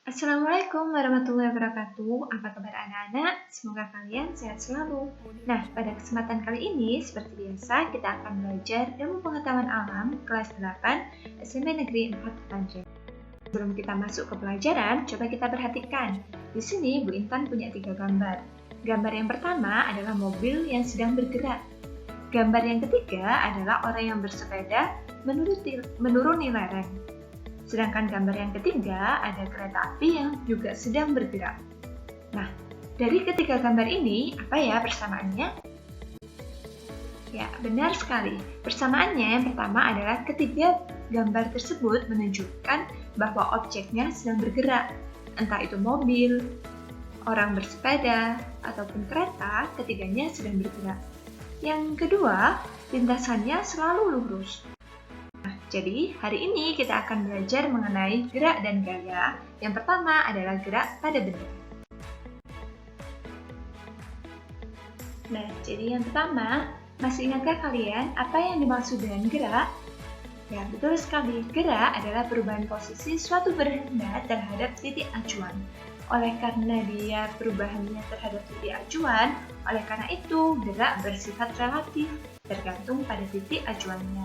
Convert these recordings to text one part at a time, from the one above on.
Assalamualaikum warahmatullahi wabarakatuh. Apa kabar anak-anak? Semoga kalian sehat selalu. Nah, pada kesempatan kali ini, seperti biasa, kita akan belajar ilmu pengetahuan alam kelas 8 SMP Negeri 4 Kepanjen. Sebelum kita masuk ke pelajaran, coba kita perhatikan. Di sini Bu Intan punya 3 gambar. Gambar yang pertama adalah mobil yang sedang bergerak. Gambar yang ketiga adalah orang yang bersepeda menuruni lereng. Sedangkan gambar yang ketiga ada kereta api yang juga sedang bergerak. Nah, dari ketiga gambar ini, apa ya persamaannya? Ya, benar sekali. Persamaannya yang pertama adalah ketiga gambar tersebut menunjukkan bahwa objeknya sedang bergerak. Entah itu mobil, orang bersepeda, ataupun kereta, ketiganya sedang bergerak. Yang kedua, lintasannya selalu lurus. Jadi, hari ini kita akan belajar mengenai gerak dan gaya. Yang pertama adalah gerak pada benda. Nah, jadi yang pertama, masih ingatkah kalian apa yang dimaksud dengan gerak? Ya, betul sekali. Gerak adalah perubahan posisi suatu benda terhadap titik acuan. Oleh karena dia perubahannya terhadap titik acuan, oleh karena itu gerak bersifat relatif, tergantung pada titik acuannya.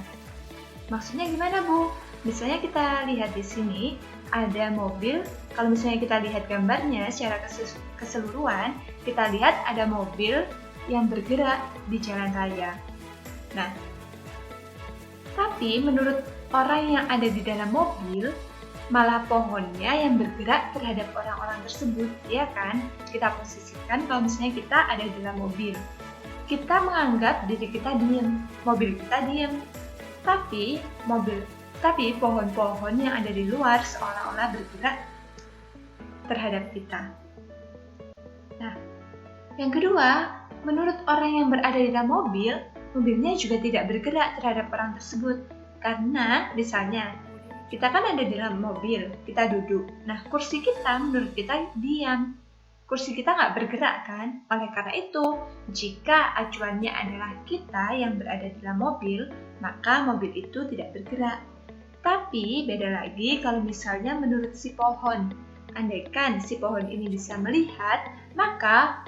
Maksudnya gimana, Bu? Misalnya kita lihat di sini ada mobil. Kalau misalnya kita lihat gambarnya secara keseluruhan, kita lihat ada mobil yang bergerak di jalan raya. Nah, tapi menurut orang yang ada di dalam mobil, malah pohonnya yang bergerak terhadap orang-orang tersebut, ya kan? Kita posisikan kalau misalnya kita ada di dalam mobil. Kita menganggap diri kita diam, mobil kita diam. Tapi pohon-pohon yang ada di luar seolah-olah bergerak terhadap kita. Nah, yang kedua, menurut orang yang berada di dalam mobil, mobilnya juga tidak bergerak terhadap orang tersebut. Karena misalnya, kita kan ada di dalam mobil, kita duduk. Nah, kursi kita menurut kita diam. Kursi kita nggak bergerak kan? Oleh karena itu, jika acuannya adalah kita yang berada di dalam mobil, maka mobil itu tidak bergerak. Tapi beda lagi kalau misalnya menurut si pohon. Andaikan si pohon ini bisa melihat, maka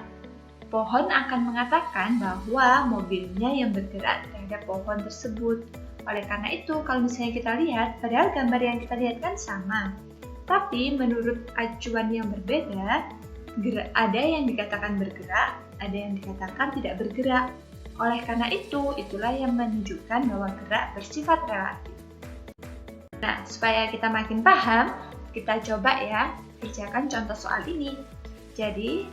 pohon akan mengatakan bahwa mobilnya yang bergerak terhadap pohon tersebut. Oleh karena itu, kalau misalnya kita lihat, padahal gambar yang kita lihat kan sama. Tapi menurut acuan yang berbeda, ada yang dikatakan bergerak, ada yang dikatakan tidak bergerak. Oleh karena itu, itulah yang menunjukkan bahwa gerak bersifat relatif. Nah, supaya kita makin paham, kita coba ya kerjakan contoh soal ini. Jadi,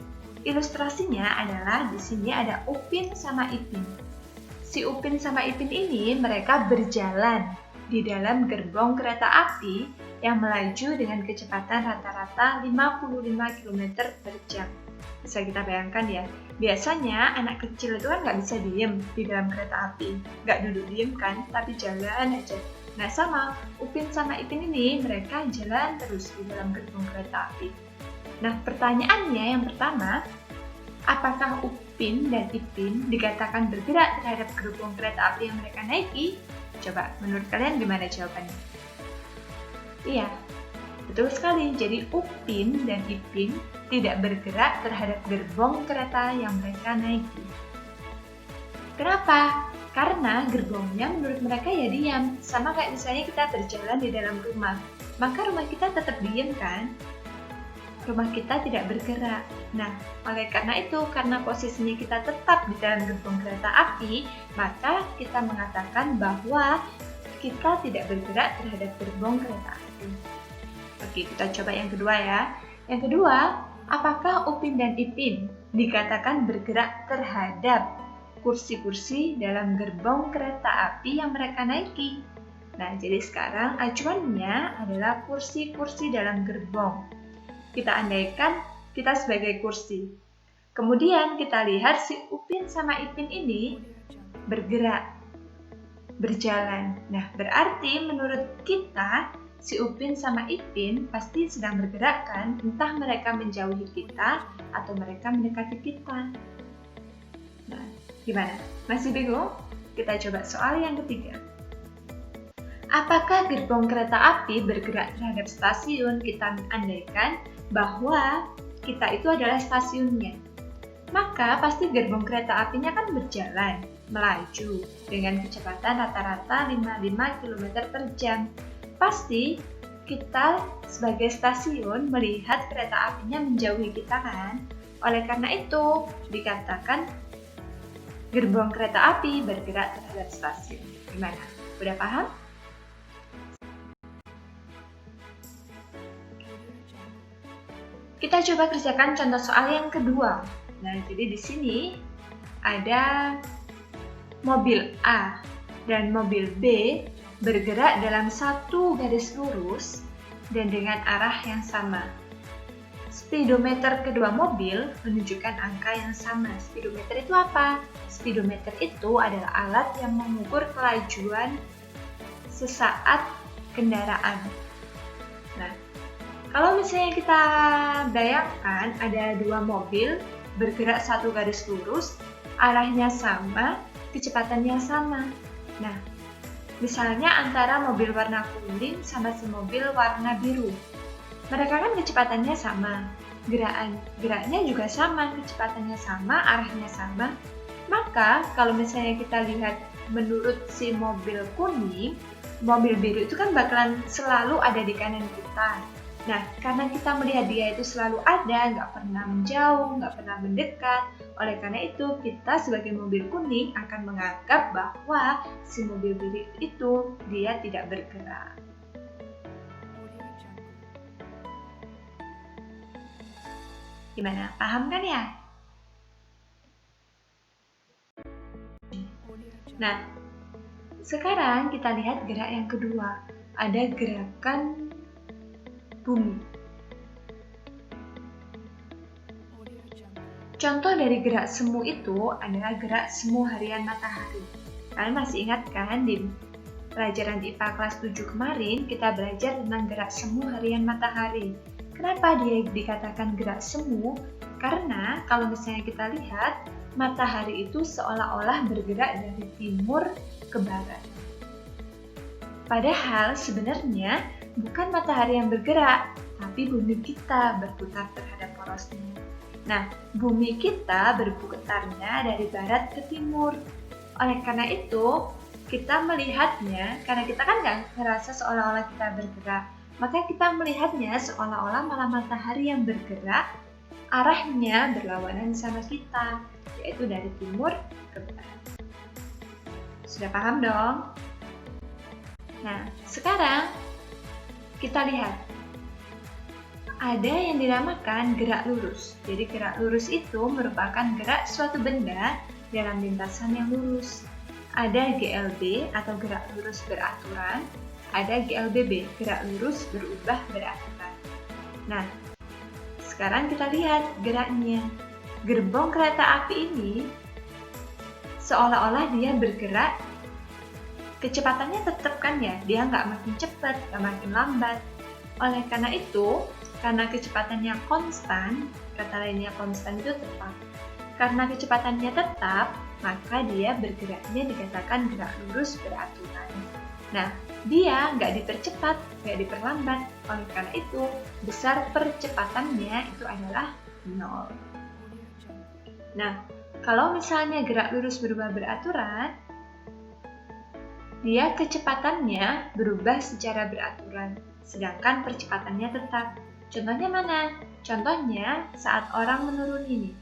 ilustrasinya adalah di sini ada Upin sama Ipin. Si Upin sama Ipin ini mereka berjalan di dalam gerbong kereta api yang melaju dengan kecepatan rata-rata 55 km per jam. Bisa kita bayangkan ya, biasanya anak kecil itu kan nggak bisa diem di dalam kereta api. Nggak duduk diem kan, tapi jalan aja. Nah sama, Upin sama Ipin ini mereka jalan terus di dalam gerbong kereta api. Nah pertanyaannya yang pertama, apakah Upin dan Ipin dikatakan bergerak terhadap gerbong kereta api yang mereka naiki? Coba, menurut kalian gimana jawabannya? Iya, betul sekali. Jadi Upin dan Ipin tidak bergerak terhadap gerbong kereta yang mereka naiki. Kenapa? Karena gerbongnya menurut mereka ya diam. Sama kayak misalnya kita berjalan di dalam rumah. Maka rumah kita tetap diam kan? Rumah kita tidak bergerak. Nah, oleh karena itu, karena posisinya kita tetap di dalam gerbong kereta api, maka kita mengatakan bahwa kita tidak bergerak terhadap gerbong kereta api. Oke, kita coba yang kedua ya. Yang kedua, apakah Upin dan Ipin dikatakan bergerak terhadap kursi-kursi dalam gerbong kereta api yang mereka naiki? Nah, jadi sekarang acuannya adalah kursi-kursi dalam gerbong. Kita andaikan kita sebagai kursi. Kemudian kita lihat si Upin sama Ipin ini bergerak, berjalan. Nah, berarti menurut kita si Upin sama Ipin pasti sedang bergerak kan? Entah mereka menjauhi kita atau mereka mendekati kita. Nah, gimana? Masih bingung? Kita coba soal yang ketiga. Apakah gerbong kereta api bergerak terhadap stasiun? Kita andaikan bahwa kita itu adalah stasiunnya. Maka pasti gerbong kereta apinya kan berjalan, melaju dengan kecepatan rata-rata 55 km per jam. Pasti kita sebagai stasiun melihat kereta apinya menjauhi kita kan? Oleh karena itu dikatakan gerbong kereta api bergerak terhadap stasiun. Gimana? Udah paham? Kita coba kerjakan contoh soal yang kedua. Nah, jadi di sini ada mobil A dan mobil B bergerak dalam satu garis lurus dan dengan arah yang sama. Speedometer kedua mobil menunjukkan angka yang sama. Speedometer itu apa? Speedometer itu adalah alat yang mengukur kelajuan sesaat kendaraan. Nah, kalau misalnya kita bayangkan ada dua mobil bergerak satu garis lurus, arahnya sama, kecepatannya sama. Nah, misalnya antara mobil warna kuning sama si mobil warna biru. Mereka kan kecepatannya sama, geraknya juga sama, kecepatannya sama, arahnya sama. Maka kalau misalnya kita lihat menurut si mobil kuning, mobil biru itu kan bakalan selalu ada di kanan kita. Nah, karena kita melihat dia itu selalu ada, nggak pernah menjauh, nggak pernah mendekat. Oleh karena itu, kita sebagai mobil kuning akan menganggap bahwa si mobil biru itu dia tidak bergerak. Gimana? Paham kan ya? Nah, sekarang kita lihat gerak yang kedua. Ada gerakan bumi. Contoh dari gerak semu itu adalah gerak semu harian matahari. Kalian masih ingat kan di pelajaran IPA kelas 7 kemarin kita belajar tentang gerak semu harian matahari. Kenapa dia dikatakan gerak semu? Karena kalau misalnya kita lihat matahari itu seolah-olah bergerak dari timur ke barat. Padahal sebenarnya bukan matahari yang bergerak, tapi bumi kita berputar terhadap porosnya. Nah, bumi kita berputarnya dari barat ke timur. Oleh karena itu, kita melihatnya, karena kita kan nggak ngerasa seolah-olah kita bergerak, maka kita melihatnya seolah-olah malah matahari yang bergerak, arahnya berlawanan sama kita, yaitu dari timur ke barat. Sudah paham dong? Nah, sekarang kita lihat, ada yang dinamakan gerak lurus. Jadi gerak lurus itu merupakan gerak suatu benda dalam lintasan yang lurus. Ada GLB atau gerak lurus beraturan, ada GLBB, gerak lurus berubah beraturan. Nah, sekarang kita lihat geraknya. Gerbong kereta api ini seolah-olah dia bergerak, kecepatannya tetap kan ya, dia nggak makin cepat, nggak makin lambat. Oleh karena itu, karena kecepatannya konstan, kata lainnya konstan itu tetap. Karena kecepatannya tetap, maka dia bergeraknya dikatakan gerak lurus beraturan. Nah, dia nggak dipercepat, nggak diperlambat. Oleh karena itu, besar percepatannya itu adalah 0. Nah, kalau misalnya gerak lurus berubah beraturan, dia kecepatannya berubah secara beraturan, sedangkan percepatannya tetap. Contohnya mana? Contohnya saat orang menurun ini.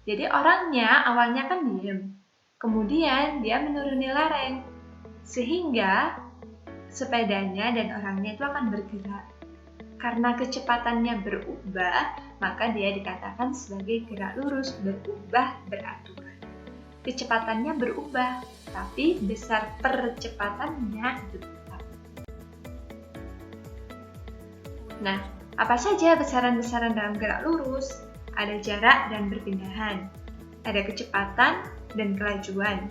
Jadi orangnya awalnya kan diem, kemudian dia menuruni lereng, sehingga sepedanya dan orangnya itu akan bergerak. Karena kecepatannya berubah, maka dia dikatakan sebagai gerak lurus berubah beraturan. Kecepatannya berubah, tapi besar percepatannya itu tetap. Nah, apa saja besaran-besaran dalam gerak lurus? Ada jarak dan perpindahan, ada kecepatan dan kelajuan,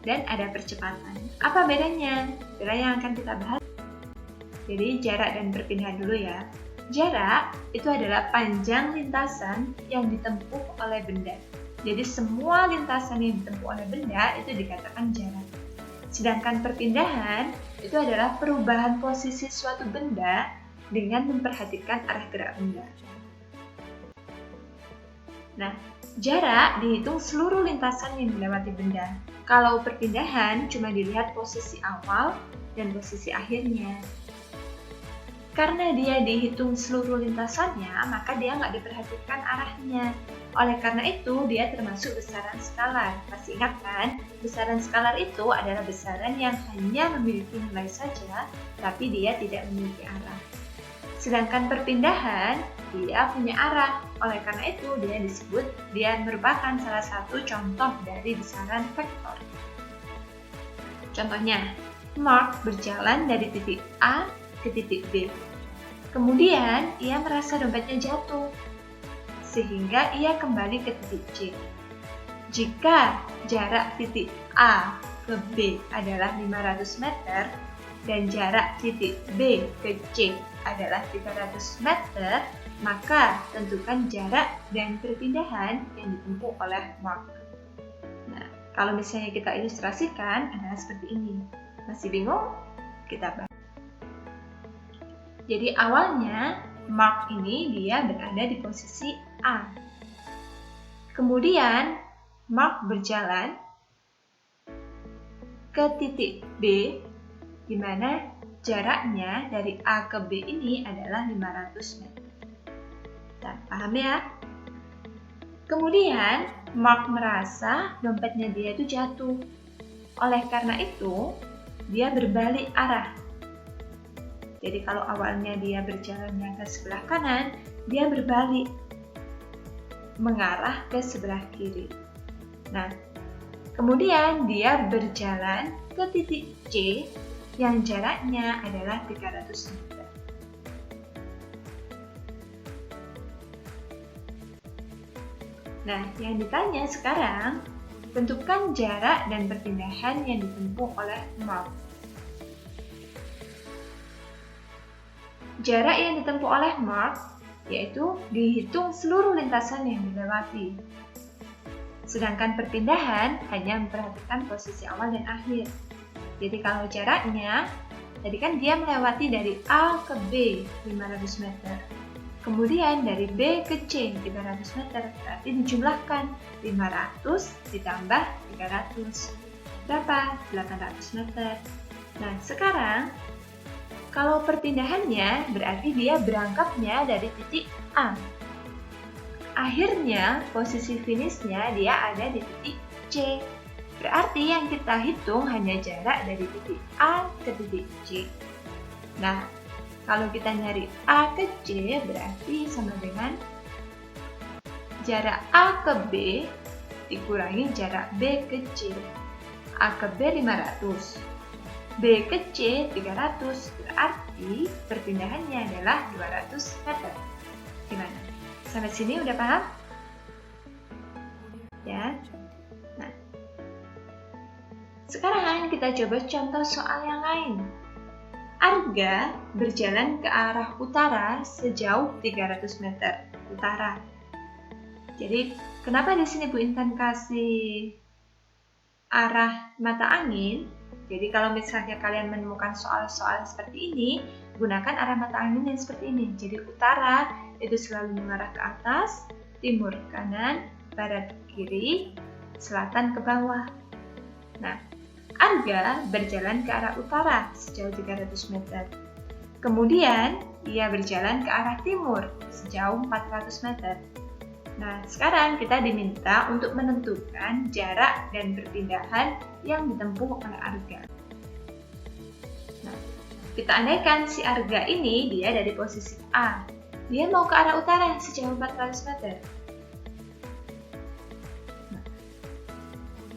dan ada percepatan. Apa bedanya? Itulah yang akan kita bahas. Jadi jarak dan perpindahan dulu ya. Jarak itu adalah panjang lintasan yang ditempuh oleh benda. Jadi semua lintasan yang ditempuh oleh benda itu dikatakan jarak. Sedangkan perpindahan itu adalah perubahan posisi suatu benda dengan memperhatikan arah gerak benda. Nah, jarak dihitung seluruh lintasan yang dilewati benda. Kalau perpindahan cuma dilihat posisi awal dan posisi akhirnya. Karena dia dihitung seluruh lintasannya, maka dia nggak diperhatikan arahnya. Oleh karena itu, dia termasuk besaran skalar. Masih ingat kan? Besaran skalar itu adalah besaran yang hanya memiliki nilai saja, tapi dia tidak memiliki arah. Sedangkan perpindahan, dia punya arah. Oleh karena itu, dia merupakan salah satu contoh dari besaran vektor. Contohnya, Mark berjalan dari titik A ke titik B. Kemudian, ia merasa dompetnya jatuh, sehingga ia kembali ke titik C. Jika jarak titik A ke B adalah 500 meter, dan jarak titik B ke C adalah 300 meter, maka tentukan jarak dan perpindahan yang ditempuh oleh Mark. Nah, kalau misalnya kita ilustrasikan adalah seperti ini. Masih bingung? Kita bahas. Jadi awalnya Mark ini dia berada di posisi A. Kemudian Mark berjalan ke titik B, di mana jaraknya dari A ke B ini adalah 500 meter. Nah, paham ya? Kemudian Mark merasa dompetnya dia itu jatuh. Oleh karena itu, dia berbalik arah. Jadi kalau awalnya dia berjalannya ke sebelah kanan, dia berbalik mengarah ke sebelah kiri. Nah, kemudian dia berjalan ke titik C yang jaraknya adalah 300 meter. Nah, yang ditanya sekarang, tentukan jarak dan perpindahan yang ditempuh oleh Mark. Jarak yang ditempuh oleh Mark yaitu dihitung seluruh lintasan yang dilewati. Sedangkan perpindahan hanya memperhatikan posisi awal dan akhir. Jadi kalau jaraknya, tadi kan dia melewati dari A ke B 500 meter. Kemudian dari B ke C 300 meter, berarti dijumlahkan 500 ditambah 300. Berapa? 800 meter. Nah, sekarang kalau perpindahannya berarti dia berangkatnya dari titik A. Akhirnya posisi finishnya dia ada di titik C. Berarti yang kita hitung hanya jarak dari titik A ke titik C. Nah, kalau kita nyari A ke C berarti sama dengan jarak A ke B dikurangi jarak B ke C. A ke B 500. B ke C 300, berarti perpindahannya adalah 200 meter. Gimana? Sampai sini udah paham? Ya. Nah, sekarang kita coba contoh soal yang lain. Arga berjalan ke arah utara sejauh 300 meter utara. Jadi, kenapa di sini Bu Intan kasih arah mata angin? Jadi kalau misalnya kalian menemukan soal-soal seperti ini, gunakan arah mata angin yang seperti ini. Jadi utara itu selalu mengarah ke atas, timur kanan, barat kiri, selatan ke bawah. Nah, Arga berjalan ke arah utara sejauh 300 meter. Kemudian, ia berjalan ke arah timur sejauh 400 meter. Nah, sekarang kita diminta untuk menentukan jarak dan perpindahan yang ditempuh oleh Arga. Nah, kita andaikan si Arga ini dia dari posisi A. Dia mau ke arah utara sejauh 400 meter. Nah,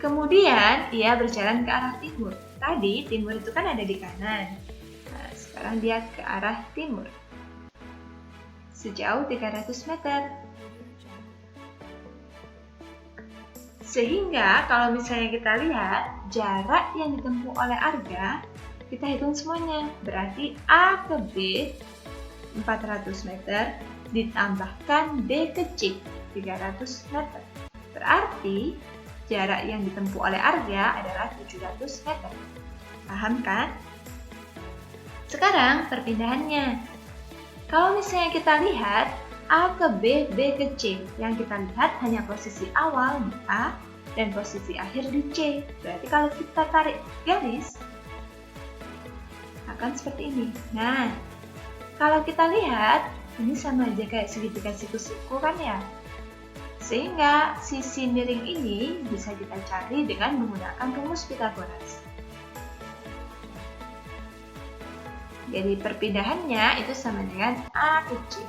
kemudian ia berjalan ke arah timur. Tadi timur itu kan ada di kanan. Nah, sekarang dia ke arah timur sejauh 300 meter. Sehingga kalau misalnya kita lihat jarak yang ditempuh oleh Arga, kita hitung semuanya. Berarti A ke B 400 meter ditambahkan B ke C 300 meter. Berarti jarak yang ditempuh oleh Arga adalah 700 meter. Paham kan? Sekarang perpindahannya. Kalau misalnya kita lihat A ke B, B ke C, yang kita lihat hanya posisi awal di A dan posisi akhir di C. Berarti kalau kita tarik garis, akan seperti ini. Nah, kalau kita lihat, ini sama aja kayak segitiga siku-siku kan ya? Sehingga sisi miring ini bisa kita cari dengan menggunakan rumus Pythagoras. Jadi perpindahannya itu sama dengan A ke C.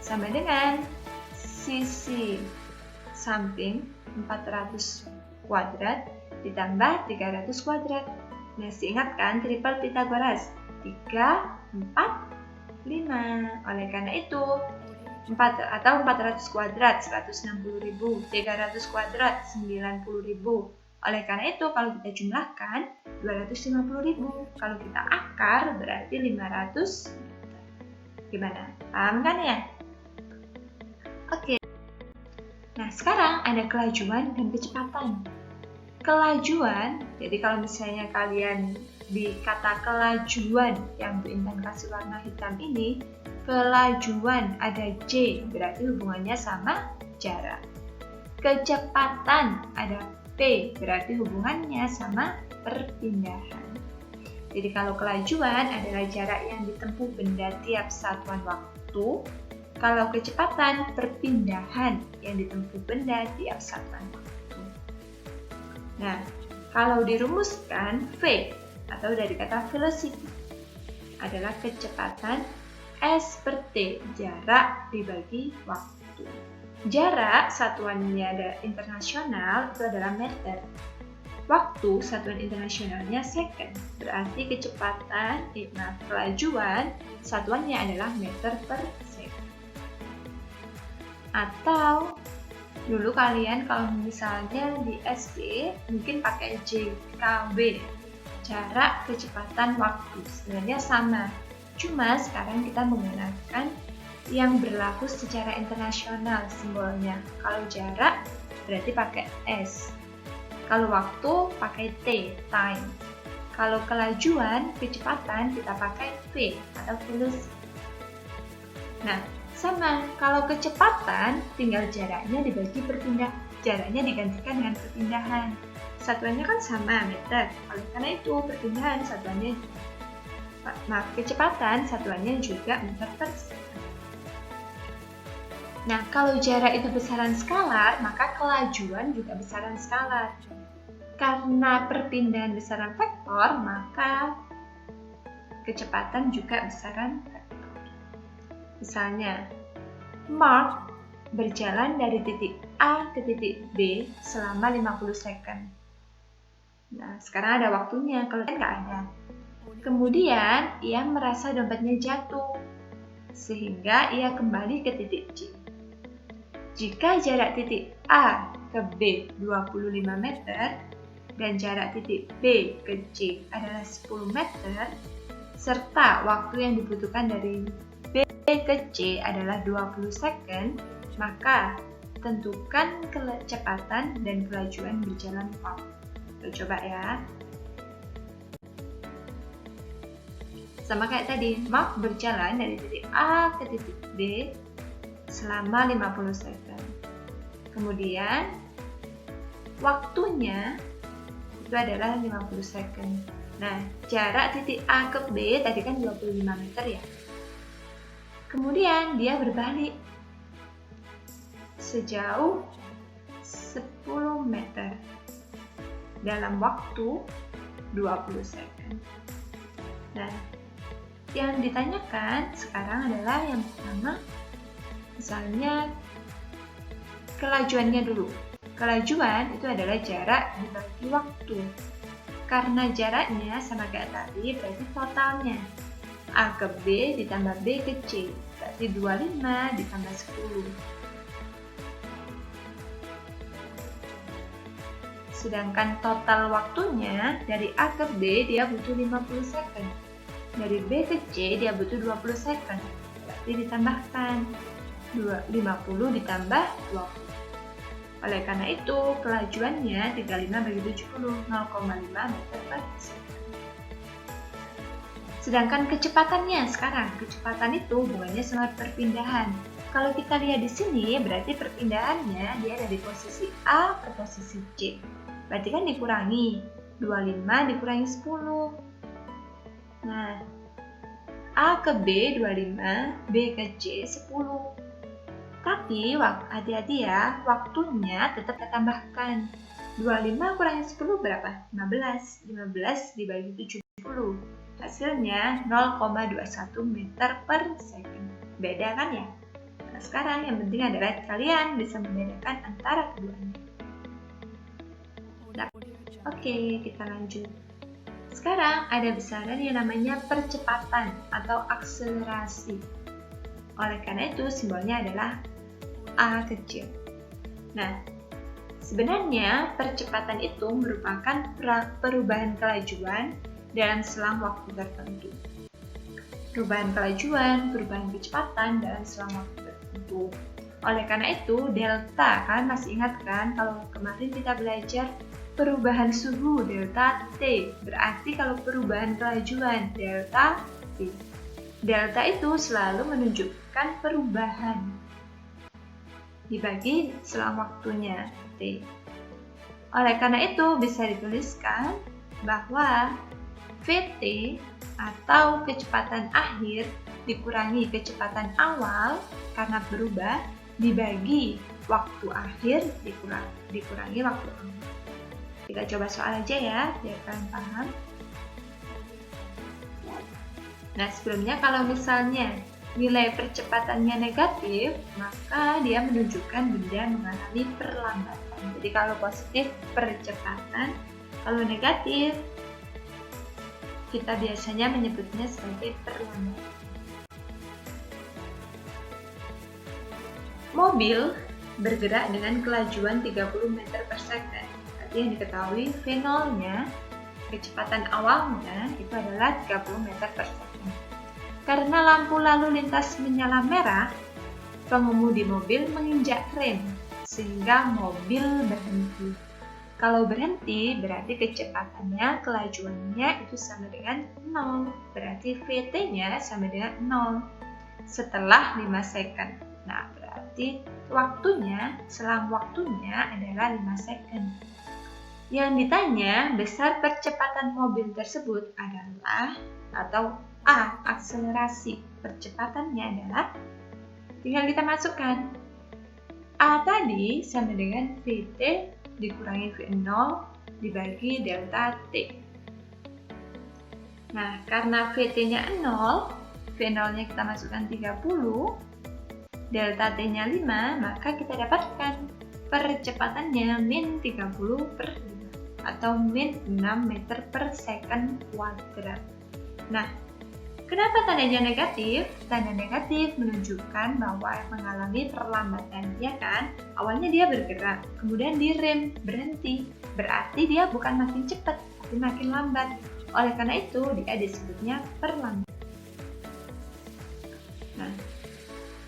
Sama dengan sisi samping 400 kuadrat ditambah 300 kuadrat. Masih ingat kan triple Pythagoras? 3, 4, 5. Oleh karena itu 400 kuadrat 160.000, 300 kuadrat 90.000. Oleh karena itu kalau kita jumlahkan 250.000. Kalau kita akar berarti 500. Gimana? Paham kan ya? Oke. Nah, sekarang ada kelajuan dan kecepatan. Kelajuan, jadi kalau misalnya kalian di kata kelajuan yang Bu Intan kasih warna hitam ini, kelajuan ada J, berarti hubungannya sama jarak. Kecepatan ada P, berarti hubungannya sama perpindahan. Jadi kalau kelajuan adalah jarak yang ditempuh benda tiap satuan waktu, kalau kecepatan perpindahan yang ditempuh benda tiap satuan waktu. Nah, kalau dirumuskan V atau dari kata velocity adalah kecepatan S per T, jarak dibagi waktu. Jarak satuannya internasional itu adalah meter. Waktu satuan internasionalnya second. Berarti kecepatan, kelajuan satuannya adalah meter per second. Atau dulu kalian kalau misalnya di SD mungkin pakai JKW, jarak kecepatan waktu. Sebenarnya sama. Cuma sekarang kita menggunakan yang berlaku secara internasional simbolnya. Kalau jarak berarti pakai S. Kalau waktu pakai T, time. Kalau kelajuan, kecepatan kita pakai V atau velocity. Nah, sama. Kalau kecepatan tinggal jaraknya dibagi perpindahan. Jaraknya digantikan dengan perpindahan. Satuannya kan sama, meter. Oleh karena itu perpindahan satuannya kecepatan satuannya juga meter per second. Nah, kalau jarak itu besaran skalar, maka kelajuan juga besaran skalar. Karena perpindahan besaran vektor, maka kecepatan juga besaran vektor. Misalnya, Mark berjalan dari titik A ke titik B selama 50 second. Nah, sekarang ada waktunya, kalau nggak ada. Kemudian, ia merasa dompetnya jatuh, sehingga ia kembali ke titik C. Jika jarak titik A ke B 25 meter dan jarak titik B ke C adalah 10 meter, serta waktu yang dibutuhkan dari B ke C adalah 20 second, maka tentukan kecepatan dan kelajuan berjalan waktu. Kita coba ya. Sama kayak tadi, Mark berjalan dari titik A ke titik B selama 50 second. Kemudian waktunya itu adalah 50 second. Nah, jarak titik A ke B tadi kan 25 meter ya. Kemudian dia berbalik sejauh 10 meter dalam waktu 20 second. Nah, yang ditanyakan sekarang adalah yang pertama, misalnya kelajuannya dulu. Kelajuan itu adalah jarak dibagi waktu. Karena jaraknya sama kayak tadi, berarti totalnya A ke B ditambah B ke C, berarti 25 ditambah 10. Sedangkan total waktunya dari A ke B dia butuh 50 second. Dari B ke C dia butuh 20 second. Berarti ditambahkan 50 ditambah 20. Oleh karena itu, kelajuannya 35 bagi 70, 0,5 meter per second. Sedangkan kecepatannya sekarang, kecepatan itu hubungannya sama perpindahan. Kalau kita lihat di sini, berarti perpindahannya dia dari posisi A ke posisi C. Berarti kan dikurangi, 25 dikurangi 10. Nah, A ke B 25, B ke C 10. Tapi hati-hati ya, waktunya tetap kita tambahkan. 25 kurangi 10 berapa? 15. 15 dibagi 70. Hasilnya 0,21 meter per second. Beda kan ya? Nah, sekarang yang penting adalah kalian bisa membedakan antara keduanya. Nah, oke, kita lanjut. Sekarang ada besaran yang namanya percepatan atau akselerasi. Oleh karena itu simbolnya adalah A kecil. Nah, sebenarnya percepatan itu merupakan perubahan kelajuan dalam selang waktu tertentu. Perubahan kelajuan, perubahan kecepatan dalam selang waktu tertentu. Oleh karena itu, delta, kalian masih ingat kan kalau kemarin kita belajar perubahan suhu delta T, berarti kalau perubahan kelajuan delta T. Delta itu selalu menunjukkan perubahan dibagi selang waktunya T. Oleh karena itu bisa dituliskan bahwa Vt atau kecepatan akhir dikurangi kecepatan awal karena berubah dibagi waktu akhir dikurangi waktu awal. Kita coba soal aja ya, biar kalian paham. Nah, sebelumnya kalau misalnya nilai percepatannya negatif, maka dia menunjukkan benda mengalami perlambatan. Jadi kalau positif percepatan, kalau negatif kita biasanya menyebutnya sebagai perlambatan. Mobil bergerak dengan kelajuan 30 meter per second. Yang diketahui V0-nya, kecepatan awalnya itu adalah 30 meter per second. Karena lampu lalu lintas menyala merah, pengemudi mobil menginjak rem sehingga mobil berhenti. Kalau berhenti berarti kecepatannya, kelajuannya itu sama dengan 0. Berarti Vt-nya sama dengan 0 setelah 5 second. Nah, berarti selang waktunya adalah 5 second. Yang ditanya besar percepatan mobil tersebut adalah atau A, akselerasi. Percepatannya adalah tinggal kita masukkan. A tadi sama dengan Vt dikurangi V0 dibagi delta T. Nah, karena Vt-nya 0, V0-nya kita masukkan 30, delta T-nya 5, maka kita dapatkan percepatannya min 30 per 5 atau min 6 meter per second kuadrat. Nah, kenapa tandanya negatif? Tanda negatif menunjukkan bahwa mengalami perlambatan, ya kan? Awalnya dia bergerak, kemudian direm, berhenti. Berarti dia bukan makin cepat, tapi makin lambat. Oleh karena itu, dia disebutnya perlambatan. Nah,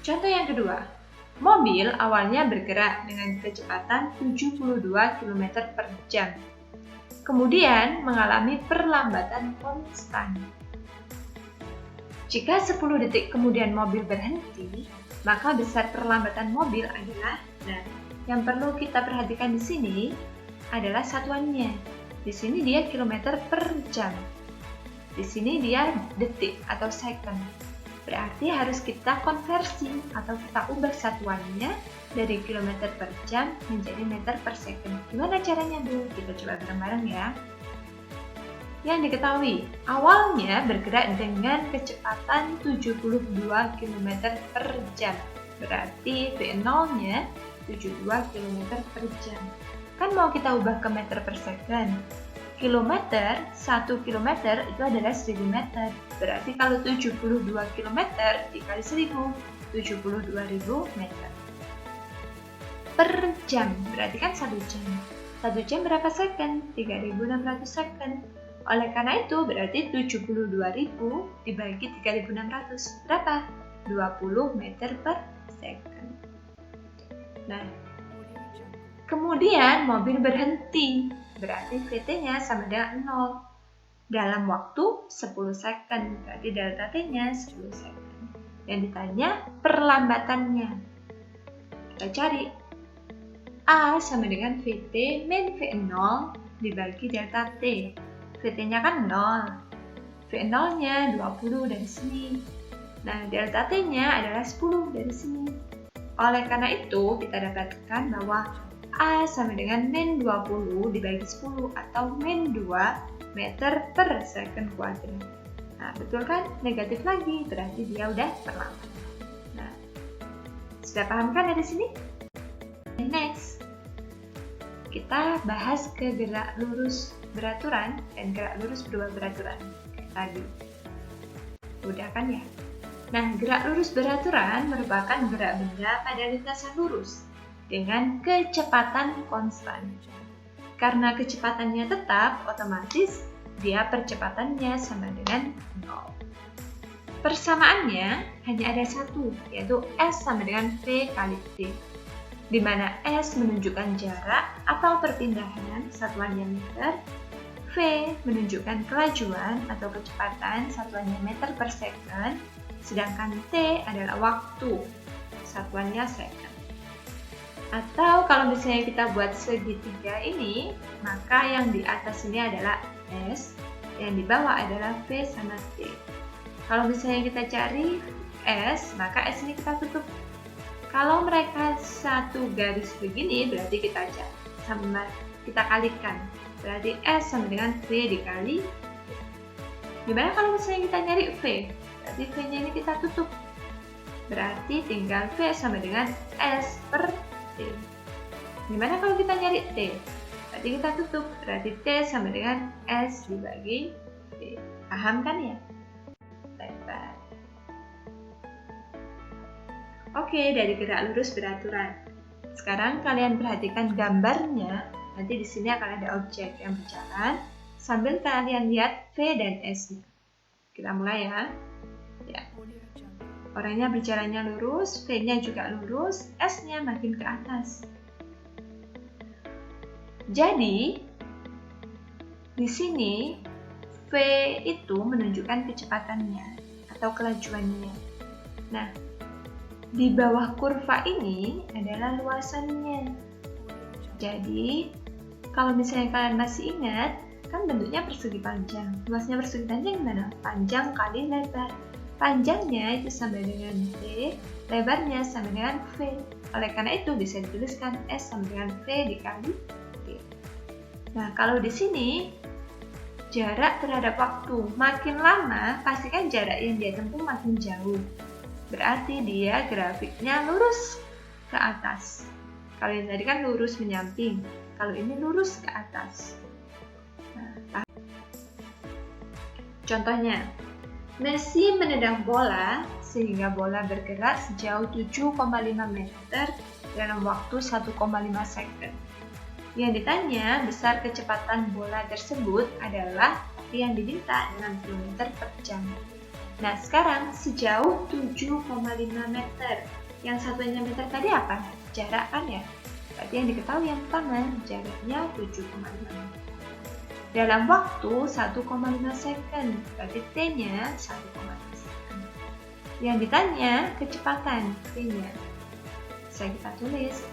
contoh yang kedua. Mobil awalnya bergerak dengan kecepatan 72 km per jam. Kemudian mengalami perlambatan konstan. Jika 10 detik kemudian mobil berhenti, maka besar perlambatan mobil adalah, nah, yang perlu kita perhatikan di sini adalah satuannya. Di sini dia kilometer per jam. Di sini dia detik atau second. Berarti harus kita konversi atau kita ubah satuannya dari kilometer per jam menjadi meter per second. Gimana caranya, Bu? Kita coba bareng-bareng ya. Yang diketahui, awalnya bergerak dengan kecepatan 72 km per jam. Berarti V0-nya 72 km per jam. Kan mau kita ubah ke meter per second. Kilometer, 1 kilometer itu adalah 1000 meter. Berarti kalau 72 km dikali 1000, 72.000 meter. Per jam, berarti kan 1 jam. 1 jam berapa second? 3.600 second. Oleh karena itu berarti 72.000 dibagi 3.600 berapa? 20 meter per second. Nah, kemudian mobil berhenti. Berarti Vt-nya sama dengan 0. dalam waktu 10 second. Berarti delta T-nya 10 second. Yang ditanya perlambatannya. Kita cari. A sama dengan Vt min V0 dibagi delta T. Vt-nya kan 0. V0-nya 20 dari sini. Nah, delta T-nya adalah 10 dari sini. Oleh karena itu, kita dapatkan bahwa A sama dengan min 20 dibagi 10 atau min 2 meter per second kuadrat. Nah, betul kan? Negatif lagi, berarti dia udah terlambat. Nah, sudah paham kan dari sini? Next, kita bahas ke gerak lurus beraturan dan gerak lurus berubah beraturan. Kayak tadi. Udah kan ya? Nah, gerak lurus beraturan merupakan gerak benda pada lintasan lurus dengan kecepatan konstan. Karena kecepatannya tetap, otomatis dia percepatannya sama dengan 0. Persamaannya hanya ada satu, yaitu S sama dengan V kali T, di mana S menunjukkan jarak atau perpindahan satuannya meter, V menunjukkan kelajuan atau kecepatan satuannya meter per second, sedangkan T adalah waktu satuannya second. Atau kalau misalnya kita buat segitiga ini, maka yang di atas ini adalah S, yang di bawah adalah V sama T. Kalau misalnya kita cari S, maka S ini kita tutup. Kalau mereka satu garis begini, berarti kita kalikan. Berarti S sama dengan V dikali T. Gimana kalau misalnya kita nyari V? Berarti V-nya ini kita tutup. Berarti tinggal V sama dengan S per T. Gimana kalau kita nyari T? Berarti kita tutup. Berarti T sama dengan S dibagi T. Paham kan ya? Lebar. Oke, dari gerak lurus beraturan. Sekarang kalian perhatikan gambarnya. Nanti di sini akan ada objek yang berjalan sambil kalian lihat V dan S-nya. Kita mulai ya. Orangnya berjalannya lurus, V-nya juga lurus, S-nya makin ke atas. Jadi, di sini V itu menunjukkan kecepatannya atau kelajuannya. Nah, di bawah kurva ini adalah luasannya. Jadi, kalau misalnya kalian masih ingat, kan bentuknya persegi panjang. Luasnya persegi panjang gimana? Panjang kali lebar. Panjangnya itu sama dengan T, lebarnya sama dengan V. Oleh karena itu bisa dituliskan S sama dengan V dikali T. Nah, kalau di sini jarak terhadap waktu makin lama, pastikan jarak yang dia tempuh makin jauh. Berarti dia grafiknya lurus ke atas. Kalau yang tadi kan lurus menyamping, kalau ini lurus ke atas. Nah, contohnya, Messi menendang bola sehingga bola bergerak sejauh 7,5 meter dalam waktu 1,5 second. Yang ditanya besar kecepatan bola tersebut adalah yang diminta dengan kilometer per jam. Nah, sekarang sejauh 7,5 meter. Yang satunya meter tadi apa? Jarak kan ya? Berarti yang diketahui yang pertama jaraknya 7,5 meter. Dalam waktu 1,5 second, berarti T-nya 1,5 second. Yang ditanya kecepatan T-nya. Bisa kita tulis.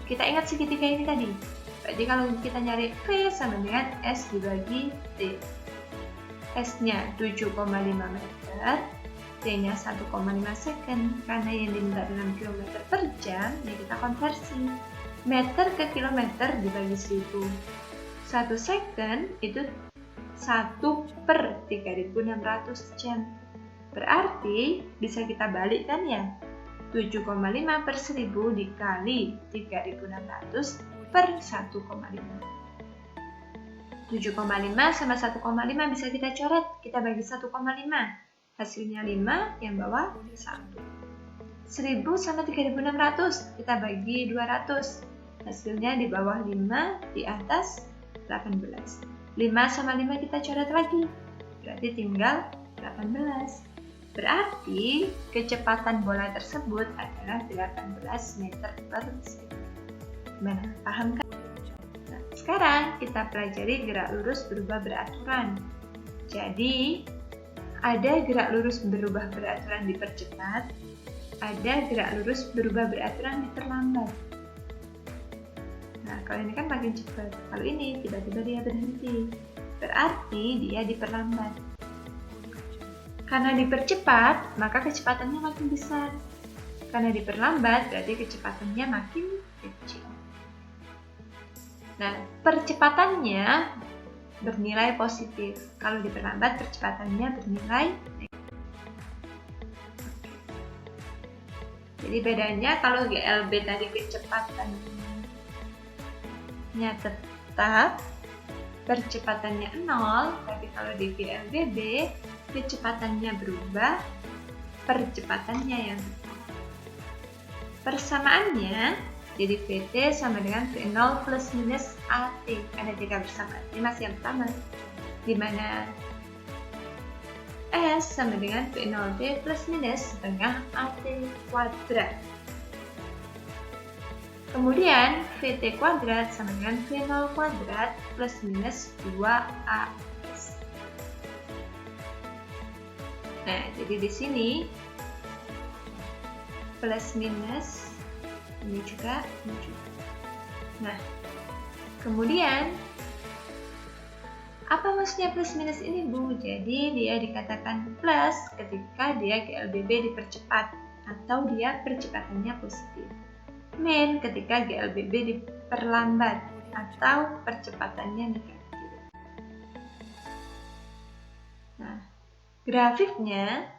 Kita ingat segitiga ini tadi. Berarti kalau kita nyari V sama dengan S dibagi T. S-nya 7,5 meter, T-nya 1,5 second. Karena yang diminta dalam kilometer per jam, ya kita konversi. Meter ke kilometer dibagi 1000. 1 second itu 1 per 3600 jam. Berarti bisa kita balikkan ya. 7,5 per 1000 dikali 3600 per 1,5. 7,5 sama 1,5 bisa kita coret. Kita bagi 1,5. Hasilnya 5, yang bawah 1. 1000 sama 3600 kita bagi 200. Hasilnya di bawah 5, di atas 18. 5 sama 5 kita coret lagi. Berarti tinggal 18. Berarti kecepatan bola tersebut adalah 18 meter per second. Gimana? Paham kan? Nah, sekarang kita pelajari gerak lurus berubah beraturan. Jadi, ada gerak lurus berubah beraturan dipercepat, ada gerak lurus berubah beraturan diperlambat. Nah, kalau ini kan makin cepat. Kalau ini tiba-tiba dia berhenti, berarti dia diperlambat. Karena dipercepat, maka kecepatannya makin besar. Karena diperlambat, berarti kecepatannya makin kecil. Nah, percepatannya bernilai positif. Kalau diperlambat, percepatannya bernilai negatif. Jadi bedanya kalau GLB tadi kecepatannya tetap, percepatannya 0, tapi kalau di GLBB kecepatannya berubah, percepatannya yang tetap. Persamaannya, jadi VT sama dengan V0 plus minus AT. Ada 3 bersamaan. Ini masih yang pertama. Di mana S sama dengan V0T plus minus setengah AT kuadrat. Kemudian VT kuadrat sama dengan V0 kuadrat plus minus 2AS. Nah, jadi di sini plus minus ini juga. Nah, kemudian apa maksudnya plus minus ini, Bu? Jadi dia dikatakan plus ketika dia GLBB dipercepat atau dia percepatannya positif. Min ketika GLBB diperlambat atau percepatannya negatif. Nah, grafiknya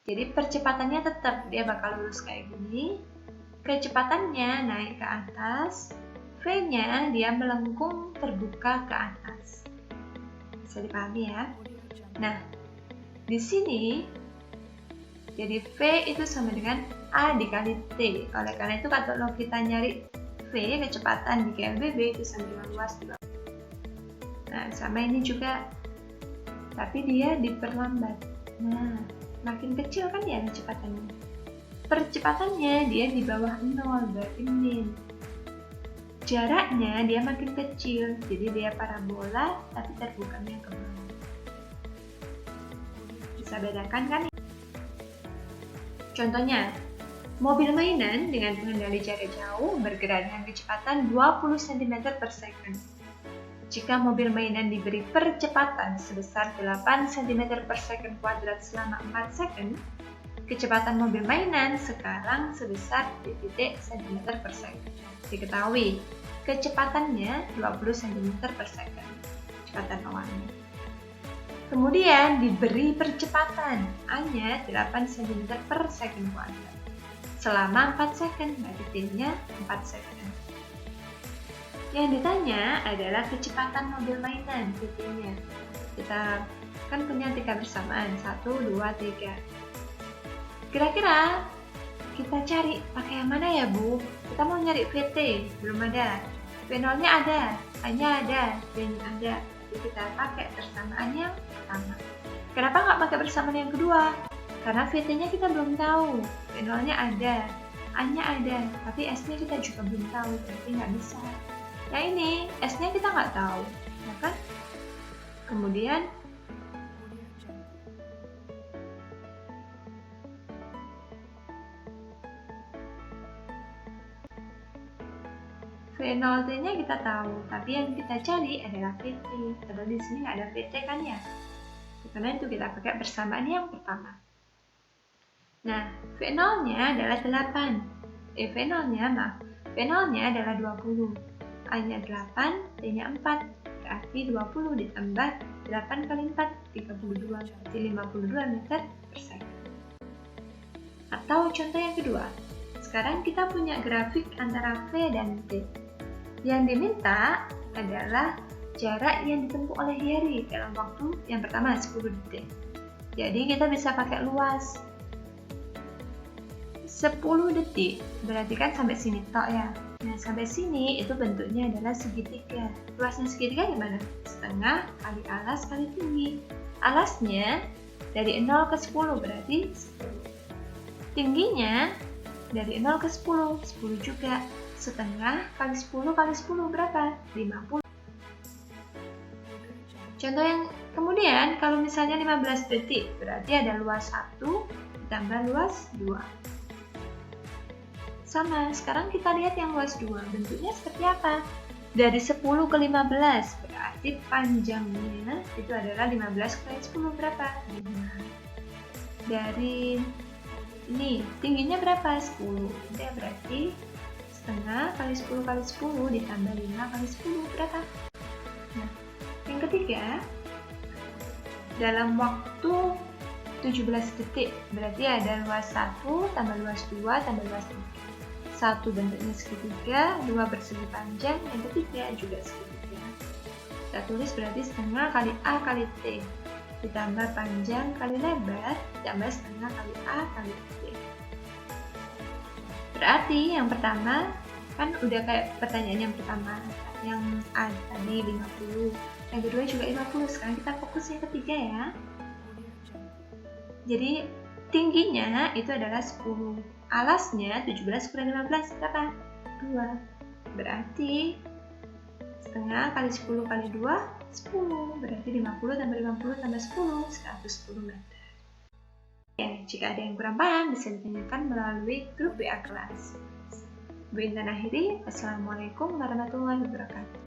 jadi percepatannya tetap, dia bakal lurus kayak gini. Kecepatannya naik ke atas, V-nya dia melengkung terbuka ke atas. Bisa dipahami ya? Nah, di sini jadi V itu sama dengan A dikali T. Oleh karena itu kalau kita nyari V kecepatan di GLBB itu sama dengan luas di bawah. Nah, sama ini juga, tapi dia diperlambat. Nah, makin kecil kan ya kecepatannya. Percepatannya dia di bawah 0, berarti min. Jaraknya dia makin kecil, jadi dia parabola tapi terbukanya ke bawah. Bisa bedakan kan? Contohnya, mobil mainan dengan pengendali jarak jauh bergerak dengan kecepatan 20 cm per second. Jika mobil mainan diberi percepatan sebesar 8 cm per second kuadrat selama 4 second, kecepatan mobil mainan sekarang sebesar titik cm per second. Diketahui, kecepatannya 20 cm per second, kecepatan awalnya. Kemudian diberi percepatan, hanya 8 cm per second kuadrat. Selama 4 second, berarti T-nya 4 second. Yang ditanya adalah kecepatan mobil mainan, T-nya. Kita kan punya 3 bersamaan, 1, 2, 3. Kira-kira kita cari pakai yang mana ya, Bu? Kita mau nyari VT, belum ada. V0-nya ada, A-nya ada, D-nya ada. Jadi kita pakai persamaan yang pertama. Kenapa nggak pakai persamaan yang kedua? Karena VT-nya kita belum tahu. V0-nya ada, A-nya ada, tapi S-nya kita juga belum tahu, berarti nggak bisa. Yang ini, S-nya kita nggak tahu, ya kan? Kemudian V0T-nya kita tahu, tapi yang kita cari adalah VT. Padahal di sini nggak ada VT kan ya? Karena itu kita pakai persamaan yang pertama. Nah, V0-nya adalah 8. V0-nya adalah 20. A-nya 8, T-nya 4. Berarti 20 ditambah 8 kali 4, 32. Berarti 52 meter per second. Atau contoh yang kedua. Sekarang kita punya grafik antara V dan T. Yang diminta adalah jarak yang ditempuh oleh Heri dalam waktu yang pertama 10 detik. Jadi kita bisa pakai luas. 10 detik berarti kan sampai sini tok ya. Nah, sampai sini itu bentuknya adalah segitiga. Luasnya segitiga gimana? Setengah kali alas kali tinggi. Alasnya dari 0 ke 10 berarti 10. Tingginya dari 0 ke 10, 10 juga. Setengah kali 10 kali 10 berapa? 50. Contoh yang kemudian, kalau misalnya 15 detik, berarti ada luas 1 ditambah luas 2. Sama, sekarang kita lihat yang luas 2. Bentuknya seperti apa? Dari 10 ke 15, berarti panjangnya itu adalah 15 kali 10 berapa? 5. Dari ini, tingginya berapa? 10. Jadi berarti setengah kali 10 kali 10 ditambah 5 kali 10 berapa? Nah, yang ketiga, dalam waktu 17 detik, berarti ada luas 1 tambah luas 2 tambah luas 3. 1 bentuknya segitiga, 2 bersegi panjang, yang ketiga juga segitiga. Kita tulis berarti setengah kali A kali T ditambah panjang kali lebar ditambah setengah kali A kali T. Berarti yang pertama, kan udah kayak pertanyaan yang pertama, yang A tadi 50, yang kedua juga 50. Sekarang kita fokus yang ketiga ya. Jadi tingginya itu adalah 10. Alasnya 17 kurang 15 berapa? 2. Berarti setengah kali 10 kali 2, 10. Berarti 50 tambah 50 tambah 10, 110 meter. Ya, jika ada yang kurang paham bisa ditanyakan melalui grup WA kelas. Bu Intan akhiri, Assalamualaikum warahmatullahi wabarakatuh.